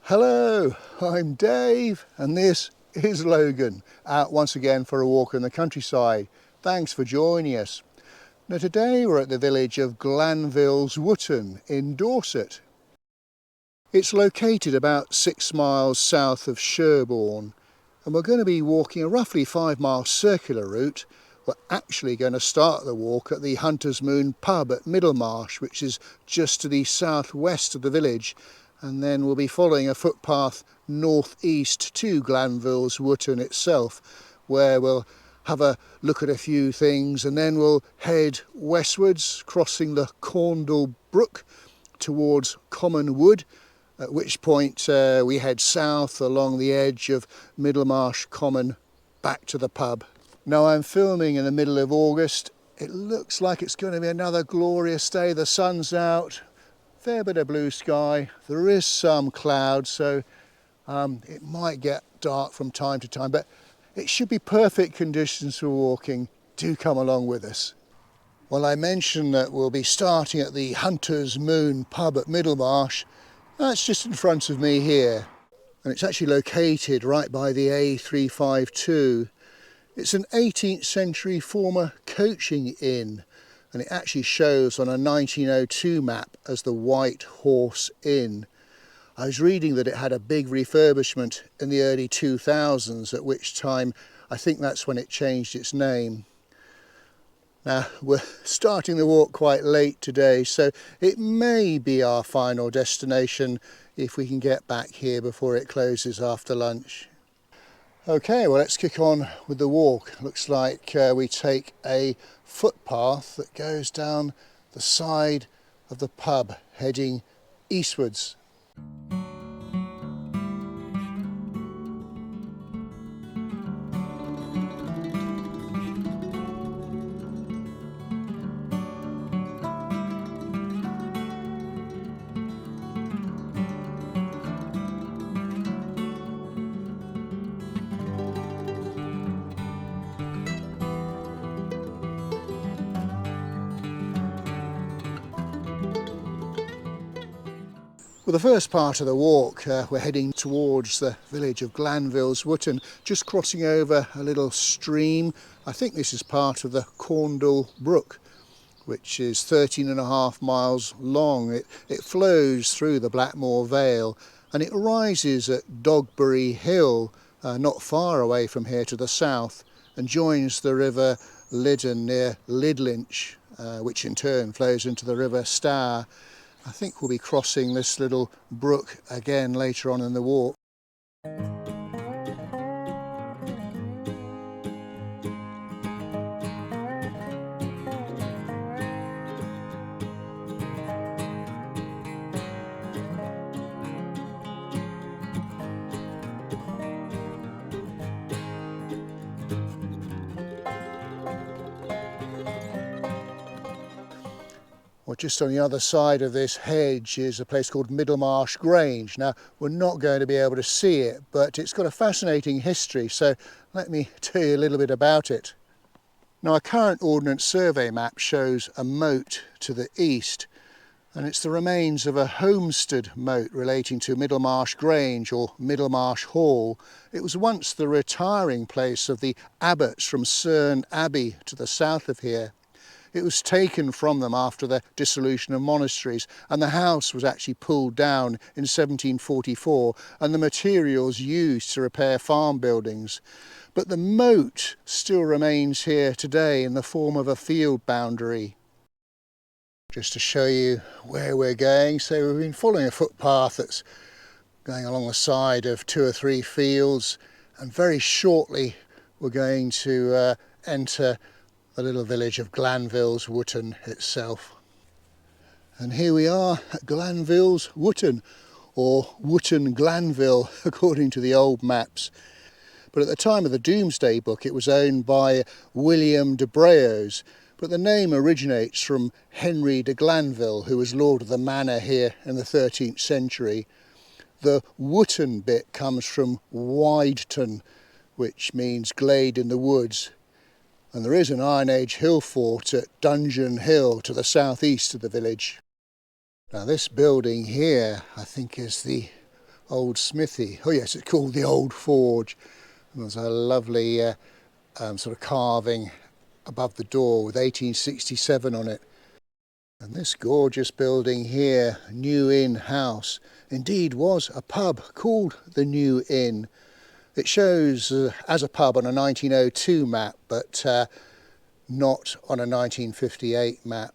Hello, I'm Dave and this is Logan, out once again for a walk in the countryside. Thanks for joining us. Now today we're at the village of GLANVILLES WOOTTON in Dorset. It's located about 6 miles south of Sherborne and we're going to be walking a roughly 5-mile circular route. We're actually going to start the walk at the Hunter's Moon pub at Middlemarsh, which is just to the southwest of the village. And then we'll be following a footpath northeast to GLANVILLES WOOTTON itself, where we'll have a look at a few things and then we'll head westwards, crossing the Caundle Brook towards Common Wood, at which point we head south along the edge of Middlemarsh Common back to the pub. Now I'm filming in the middle of August. It looks like it's going to be another glorious day. The sun's out. Fair bit of blue sky. There is some cloud, so it might get dark from time to time, but it should be perfect conditions for walking. Do come along with us. Well, I mentioned that we'll be starting at the Hunter's Moon pub at Middlemarsh. That's just in front of me here, and it's actually located right by the A352. It's an 18th century former coaching inn, and it actually shows on a 1902 map as the White Horse Inn. I was reading that it had a big refurbishment in the early 2000s, at which time I think that's when it changed its name. Now we're starting the walk quite late today, so it may be our final destination if we can get back here before it closes after lunch. Okay, well, let's kick on with the walk. Looks like we take a footpath that goes down the side of the pub heading eastwards. Well, the first part of the walk, we're heading towards the village of GLANVILLES WOOTTON, just crossing over a little stream. I think this is part of the Caundle Brook, which is 13.5 miles long. It flows through the Blackmore Vale and it rises at Dogbury Hill, not far away from here to the south, and joins the river Liddon near Lidlinch, which in turn flows into the River Stour. I think we'll be crossing this little brook again later on in the walk. Well, just on the other side of this hedge is a place called Middlemarsh Grange. Now, we're not going to be able to see it, but it's got a fascinating history, so let me tell you a little bit about it. Now, our current Ordnance Survey map shows a moat to the east, and it's the remains of a homestead moat relating to Middlemarsh Grange or Middlemarsh Hall. It was once the retiring place of the abbots from Cerne Abbey to the south of here. It was taken from them after the dissolution of monasteries, and the house was actually pulled down in 1744 and the materials used to repair farm buildings. But the moat still remains here today in the form of a field boundary. Just to show you where we're going, so we've been following a footpath that's going along the side of 2 or 3 fields, and very shortly we're going to enter the little village of GLANVILLES WOOTTON itself. And here we are at GLANVILLES WOOTTON, or Wootton Glanville according to the old maps. But at the time of the Domesday Book it was owned by William de Braos, but the name originates from Henry de Glanville, who was lord of the manor here in the 13th century. The Wootton bit comes from Wideton, which means glade in the woods. And there is an Iron Age hill fort at Dungeon Hill to the southeast of the village. Now this building here I think is the old smithy. Oh yes, it's called the Old Forge. And there's a lovely sort of carving above the door with 1867 on it. And this gorgeous building here, New Inn House, indeed was a pub called the New Inn. It shows as a pub on a 1902 map, but not on a 1958 map.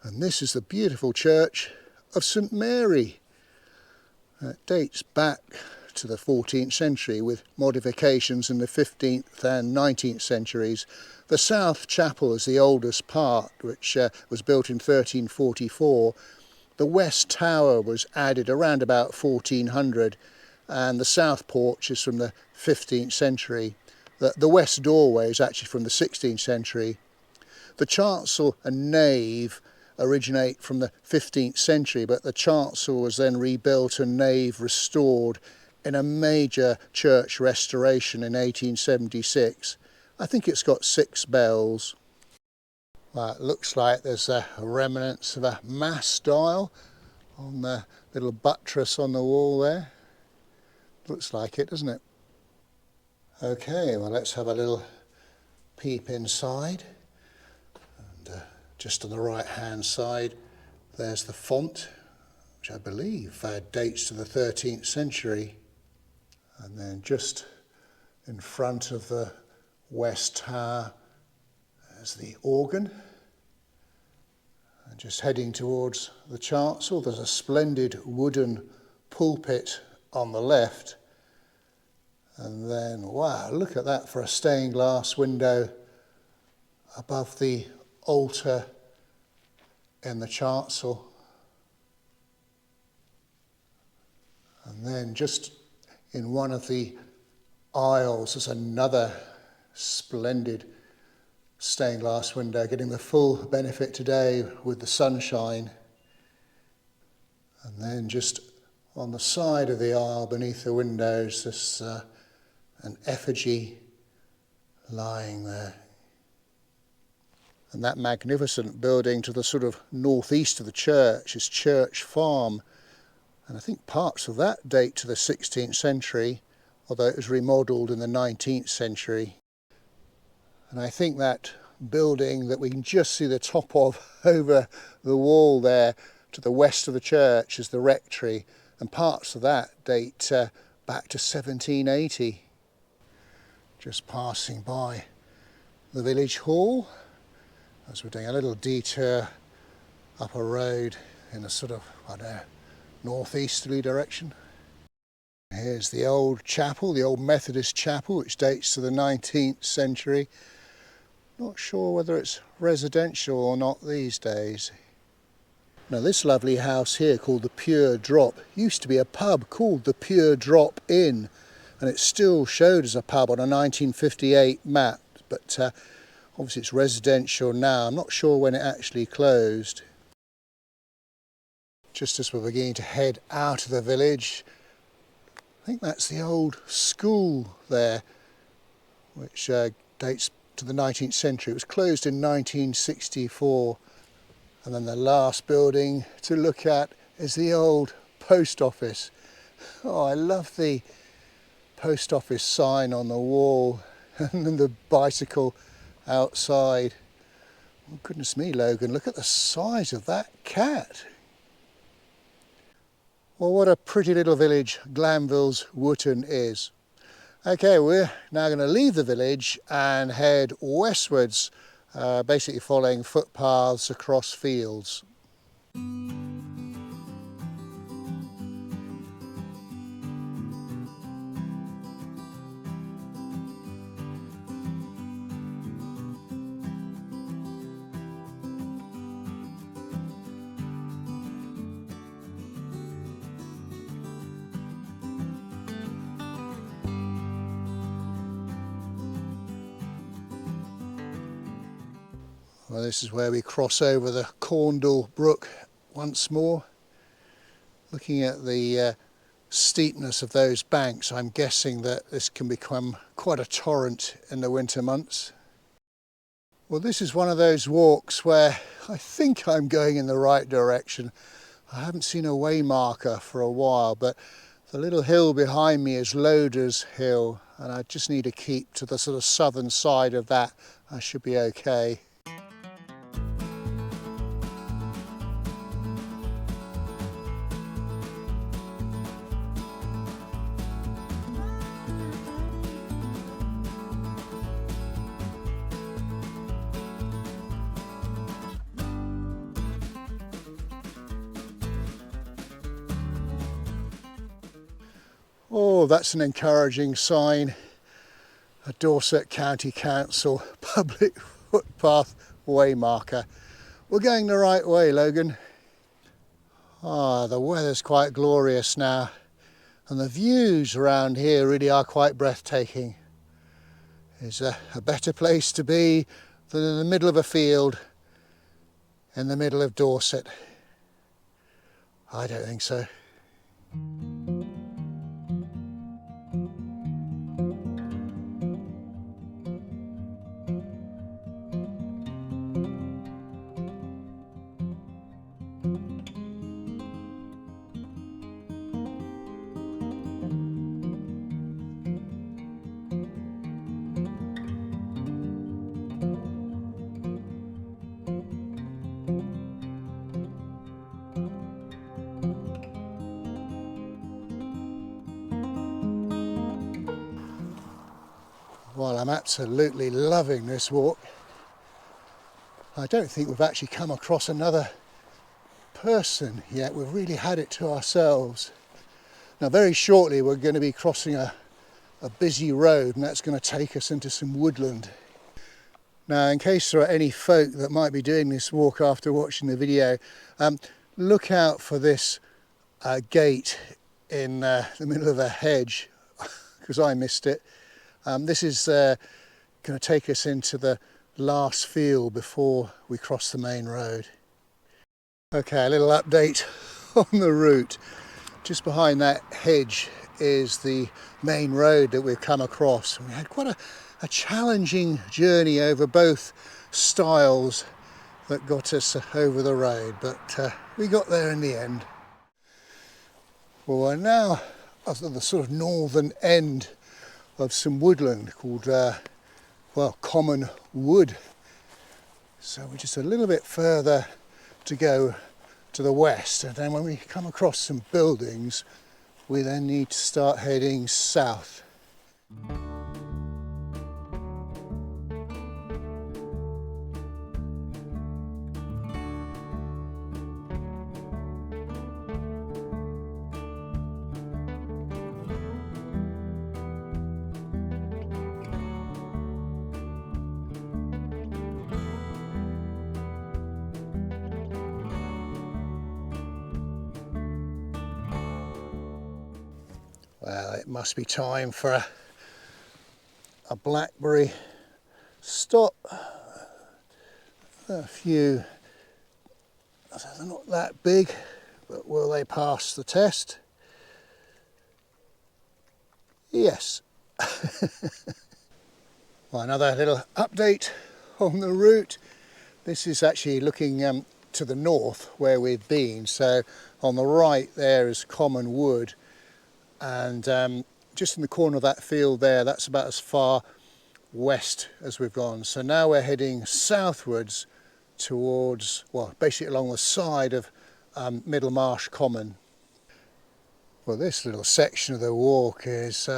And this is the beautiful church of St Mary. It dates back to the 14th century with modifications in the 15th and 19th centuries. The south chapel is the oldest part, which was built in 1344. The west tower was added around about 1400, and the south porch is from the 15th century. The west doorway is actually from the 16th century. The chancel and nave originate from the 15th century, but the chancel was then rebuilt and nave restored in a major church restoration in 1876. I think it's got 6 bells. Well, it looks like there's a remnants of a mass dial on the little buttress on the wall there. Looks like it, doesn't it? Okay, well, let's have a little peep inside. And just on the right hand side there's the font, which I believe dates to the 13th century. And then just in front of the west tower there's the organ. And just heading towards the chancel there's a splendid wooden pulpit on the left. And then, wow, look at that for a stained glass window above the altar in the chancel. And then just in one of the aisles there's another splendid stained glass window, getting the full benefit today with the sunshine. And then just on the side of the aisle beneath the windows there's an effigy lying there. And that magnificent building to the sort of northeast of the church is Church Farm. And I think parts of that date to the 16th century, although it was remodelled in the 19th century. And I think that building that we can just see the top of over the wall there to the west of the church is the rectory. And parts of that date back to 1780. Just passing by the village hall as we're doing a little detour up a road in a sort of, I don't know, northeasterly direction. Here's the old chapel, the old Methodist chapel, which dates to the 19th century. Not sure whether it's residential or not these days. Now this lovely house here called the Pure Drop used to be a pub called the Pure Drop Inn, and it still showed as a pub on a 1958 map, but obviously it's residential now. I'm not sure when it actually closed. Just as we're beginning to head out of the village, I think that's the old school there, which dates to the 19th century. It was closed in 1964. And then the last building to look at is the old post office. Oh, I love the post office sign on the wall and then the bicycle outside. Oh, goodness me, Logan, look at the size of that cat. Well, what a pretty little village Glanville's Wootton is. Okay, we're now going to leave the village and head westwards, basically following footpaths across fields. Well, this is where we cross over the Caundle Brook once more. Looking at the steepness of those banks, I'm guessing that this can become quite a torrent in the winter months. Well, this is one of those walks where I think I'm going in the right direction. I haven't seen a way marker for a while, but the little hill behind me is Loder's Hill, and I just need to keep to the sort of southern side of that. I should be okay. Oh, that's an encouraging sign. A Dorset County Council public footpath way marker. We're going the right way, Logan. Ah, the weather's quite glorious now, and the views around here really are quite breathtaking. Is a better place to be than in the middle of a field in the middle of Dorset? I don't think so. Well, I'm absolutely loving this walk. I don't think we've actually come across another person yet. We've really had it to ourselves. Now, very shortly we're going to be crossing a busy road, and that's going to take us into some woodland. Now, in case there are any folk that might be doing this walk after watching the video, look out for this gate in the middle of a hedge, because I missed it. This is going to take us into the last field before we cross the main road. Okay, a little update on the route. Just behind that hedge is the main road that we've come across. We had quite a challenging journey over both stiles that got us over the road, but we got there in the end. Well, we're now at the sort of northern end of some woodland called, well, Common Wood. So we're just a little bit further to go to the west, and then when we come across some buildings, we then need to start heading south. Well, it must be time for a blackberry stop. A few, they're not that big, but will they pass the test? Yes. Well, another little update on the route. This is actually looking to the north where we've been. So on the right there is Common Wood. And just in the corner of that field there, that's about as far west as we've gone. So now we're heading southwards towards, well, basically along the side of Middlemarsh Common. Well, this little section of the walk is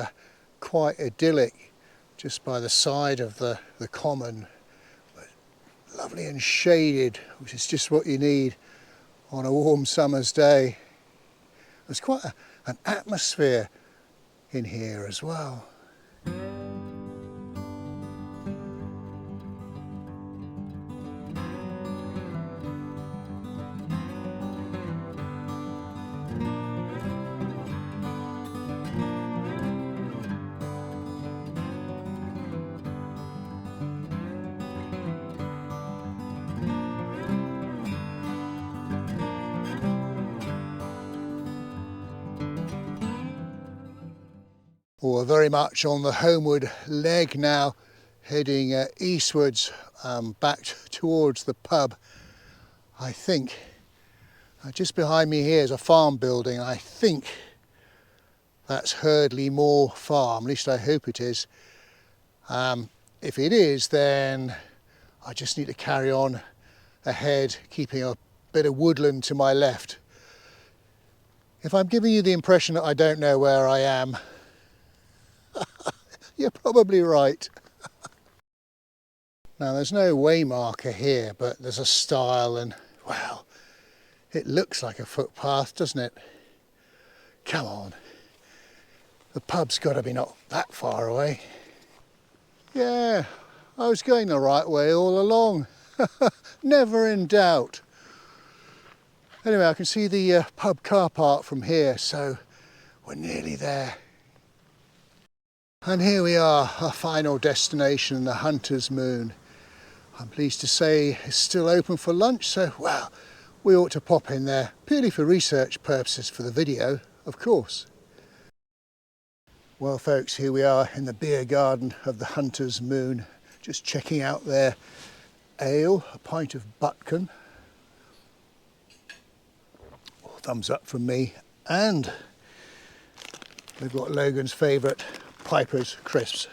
quite idyllic, just by the side of the common. But lovely and shaded, which is just what you need on a warm summer's day. There's quite an atmosphere in here as well. We're very much on the homeward leg now, heading eastwards, back towards the pub, I think. Just behind me here is a farm building. I think that's Hurdley Farm, at least I hope it is. If it is, then I just need to carry on ahead, keeping a bit of woodland to my left. If I'm giving you the impression that I don't know where I am, you're probably right. Now there's no way marker here, but there's a stile and, well, it looks like a footpath, doesn't it? Come on. The pub's got to be not that far away. Yeah, I was going the right way all along. Never in doubt. Anyway, I can see the pub car park from here, so we're nearly there. And here we are, our final destination, the Hunter's Moon. I'm pleased to say it's still open for lunch, so, well, we ought to pop in there, purely for research purposes for the video, of course. Well folks, here we are in the beer garden of the Hunter's Moon, just checking out their ale, a pint of Butcombe. Thumbs up from me, and we've got Logan's favourite Piper's crisps.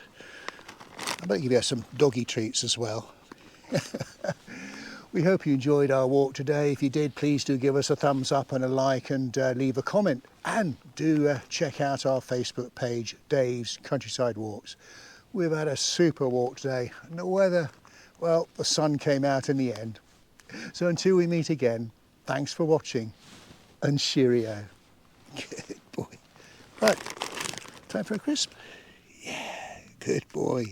I bet give you some doggy treats as well. We hope you enjoyed our walk today. If you did, please do give us a thumbs up and a like, and leave a comment. And do check out our Facebook page, Dave's Countryside Walks. We've had a super walk today. And the weather, well, the sun came out in the end. So until we meet again, thanks for watching, and cheerio. Good boy. Right, time for a crisp? Yeah, good boy.